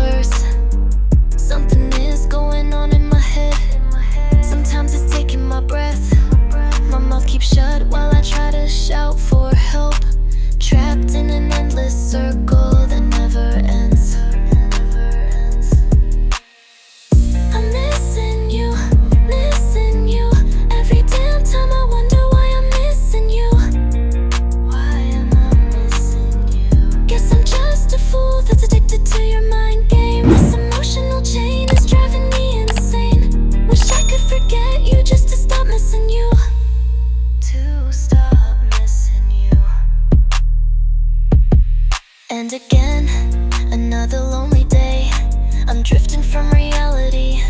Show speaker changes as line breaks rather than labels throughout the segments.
blurs. Something is going on in my head. Sometimes it's taking my breath. My mouth keeps shut while I try to shout for help. Trapped in an endless circle that never ends. I'm missing you, missing you. Every damn time I wonder why I'm missing you. Why am I missing you? Guess I'm just a fool that's addicted to your mind game. This emotional chain is driving me insane. Wish I could forget you just to stop missing you. To stop missing you. And again, another lonely day. I'm drifting from reality.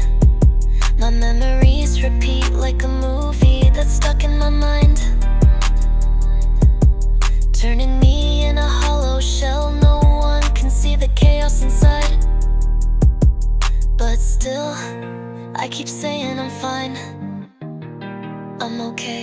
My memories repeat like a movie that's stuck in my mind, turning me in a hollow shell. No one can see the chaos inside, but still, I keep saying I'm fine, I'm okay.